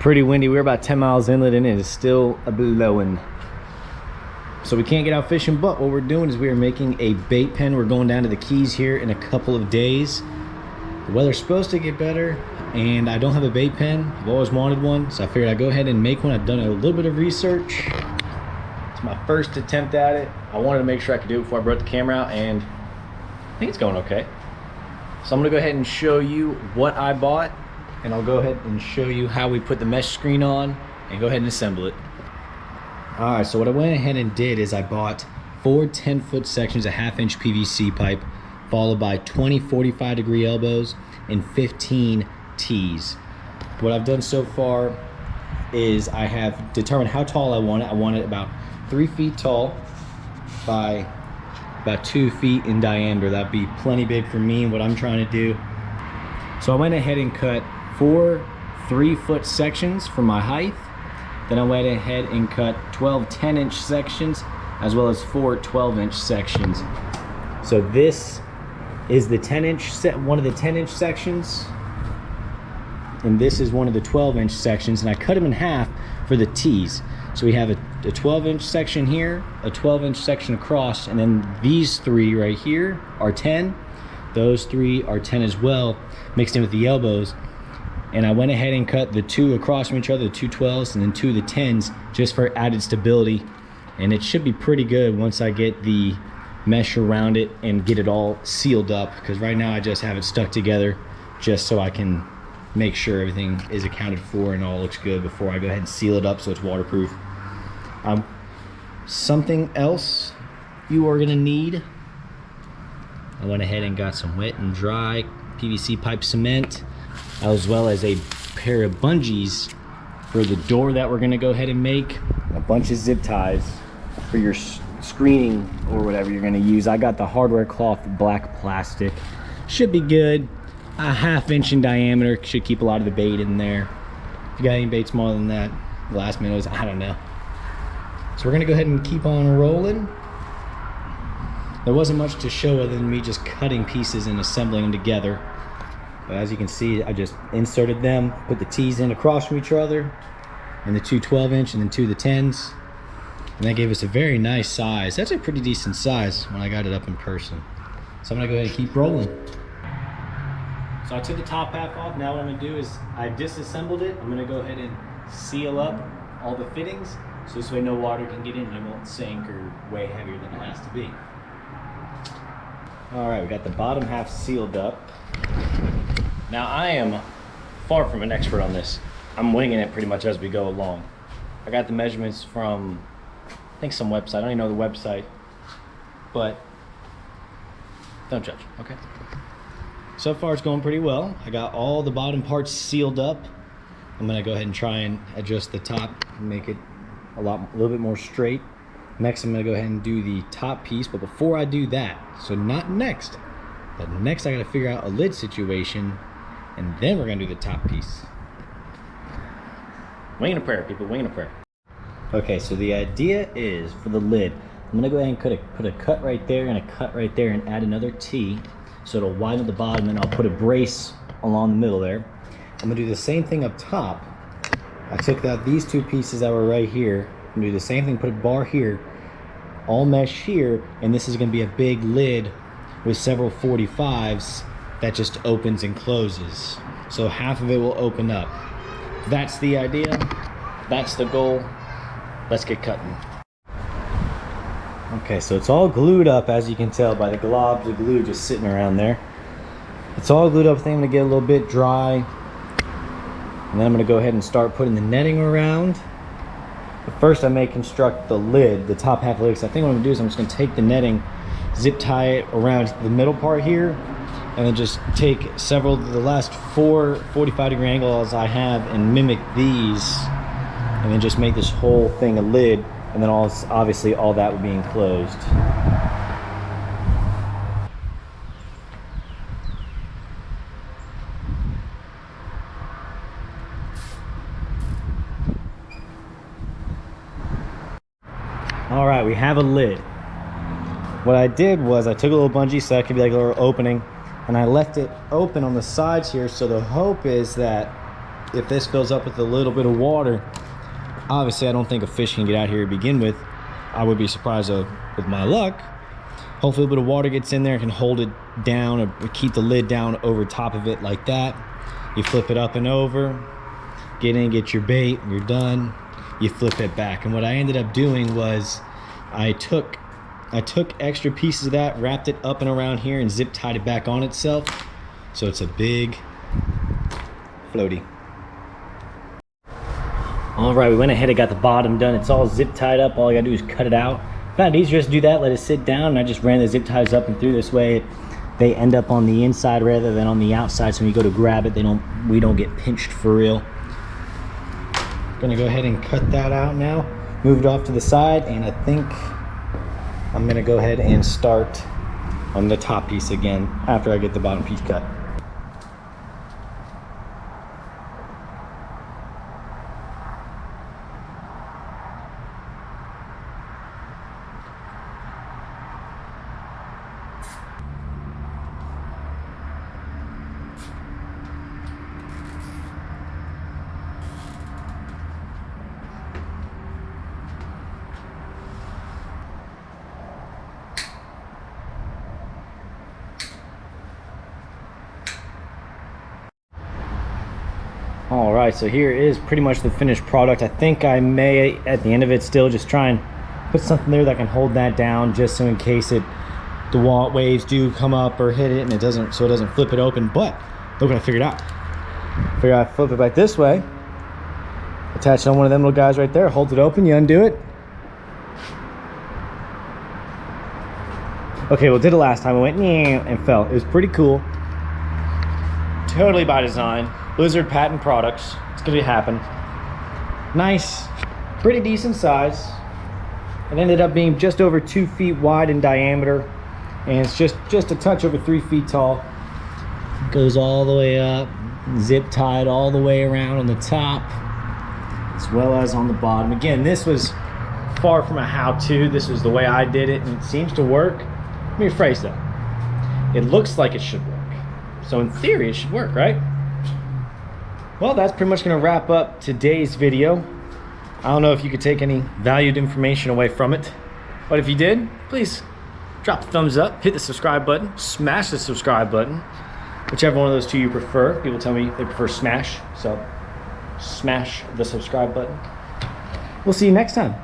Pretty windy. We're about 10 miles inland and it is still blowing. So we can't get out fishing, but what we're doing is we are making a bait pen. We're going down to the Keys here in a couple of days. The weather's supposed to get better and I don't have a bait pen. I've always wanted one, so I figured I'd go ahead and make one. I've done a little bit of research. It's my first attempt at it. I wanted to make sure I could do it before I brought the camera out, and I think it's going okay. So I'm gonna go ahead and show you what I bought, and I'll go ahead and show you how we put the mesh screen on and go ahead and assemble it. All right, so what I went ahead and did is I bought 4 10-foot sections of 1/2-inch PVC pipe, followed by 20 45-degree elbows and 15 T's. What I've done so far is I have determined how tall I want it. I want it about 3 feet tall by about 2 feet in diameter. That'd be plenty big for me and what I'm trying to do. So I went ahead and cut 4 3-foot sections for my height. Then I went ahead and cut 12 10-inch sections, as well as 4 12-inch sections. So this is the 10-inch set, one of the 10-inch sections, and this is one of the 12-inch sections, and I cut them in half for the T's. So we have a 12-inch section here, a 12-inch section across, and then these 3 right here are 10. Those 3 are 10 as well, mixed in with the elbows. And I went ahead and cut the 2 across from each other, the 2 12s and then 2 of the 10s, just for added stability. And it should be pretty good once I get the mesh around it and get it all sealed up, because right now I just have it stuck together just so I can make sure everything is accounted for and all looks good before I go ahead and seal it up so it's waterproof. Something else you are gonna need, I went ahead and got some wet and dry PVC pipe cement, as well as a pair of bungees for the door that we're gonna go ahead and make, a bunch of zip ties for your screening or whatever you're gonna use. I got the hardware cloth black plastic. Should be good. A 1/2 inch in diameter, should keep a lot of the bait in there. If you got any bait smaller than that, glass minnows, I don't know. So we're gonna go ahead and keep on rolling. There wasn't much to show other than me just cutting pieces and assembling them together. But as you can see, I just inserted them, put the T's in across from each other, and the 2 12-inch and then 2 of the 10s. And that gave us a very nice size. That's a pretty decent size when I got it up in person. So I'm gonna go ahead and keep rolling. So I took the top half off. Now what I'm gonna do is I disassembled it. I'm gonna go ahead and seal up all the fittings, so this way no water can get in and it won't sink or way heavier than it has to be. All right, we got the bottom half sealed up. Now I am far from an expert on this. I'm winging it pretty much as we go along. I got the measurements from, I think, some website. I don't even know the website, but don't judge, okay? So far it's going pretty well. I got all the bottom parts sealed up. I'm gonna go ahead and try and adjust the top and make it a little bit more straight. Next, I'm gonna go ahead and do the top piece, but before I do that, so not next, but next I gotta figure out a lid situation, and then we're gonna do the top piece. Winging a prayer, people, winging a prayer. Okay, so the idea is for the lid, I'm gonna go ahead and put a cut right there and a cut right there and add another T, so it'll widen at the bottom, and I'll put a brace along the middle there. I'm gonna do the same thing up top. I took out these 2 pieces that were right here. I'm gonna do the same thing, put a bar here, all mesh here, and this is gonna be a big lid with several 45s that just opens and closes. So half of it will open up. That's the idea, that's the goal. Let's get cutting. Okay, so it's all glued up, as you can tell by the globs of glue just sitting around there. It's all glued up. I think I'm gonna get a little bit dry, and then I'm gonna go ahead and start putting the netting around. But first I may construct the lid, the top half of the lid. So I think what I'm gonna do is I'm just gonna take the netting, zip tie it around the middle part here, and then just take several of the last 4 45-degree angles I have and mimic these, and then just make this whole thing a lid, and then obviously all that would be enclosed. All right, we have a lid. What I did was I took a little bungee so that could be like a little opening, and I left it open on the sides here. So the hope is that if this fills up with a little bit of water, obviously I don't think a fish can get out here to begin with. I would be surprised with my luck. Hopefully a bit of water gets in there and can hold it down or keep the lid down over top of it like that. You flip it up and over, get in, get your bait, and you're done. You flip it back. And what I ended up doing was I took extra pieces of that, wrapped it up and around here, and zip tied it back on itself. So it's a big floaty. All right, we went ahead and got the bottom done. It's all zip tied up. All I gotta do is cut it out. Found it easier just to do that, let it sit down, and I just ran the zip ties up and through. This way they end up on the inside rather than on the outside, so when you go to grab it, we don't get pinched for real. Gonna go ahead and cut that out now, move it off to the side, and I think I'm gonna go ahead and start on the top piece again after I get the bottom piece cut. All right, so here is pretty much the finished product. I think I may, at the end of it, still just try and put something there that can hold that down, just so in case the waves do come up or hit it, and it doesn't flip it open. But look what I figured out. I flip it back this way, attach it on one of them little guys right there, holds it open, you undo it. Okay, well, did it last time. It went and fell. It was pretty cool. Totally by design. Blizzard patent products. It's gonna happen. Nice, pretty decent size. It ended up being just over 2 feet wide in diameter, and it's just a touch over 3 feet tall. Goes all the way up, zip tied all the way around on the top, as well as on the bottom. Again, this was far from a how-to. This was the way I did it, and it seems to work. Let me rephrase that. It looks like it should work. So in theory, it should work, right? Well, that's pretty much going to wrap up today's video. I don't know if you could take any valued information away from it, but if you did, please drop a thumbs up, hit the subscribe button, smash the subscribe button, whichever one of those two you prefer. People tell me they prefer smash, so smash the subscribe button. We'll see you next time.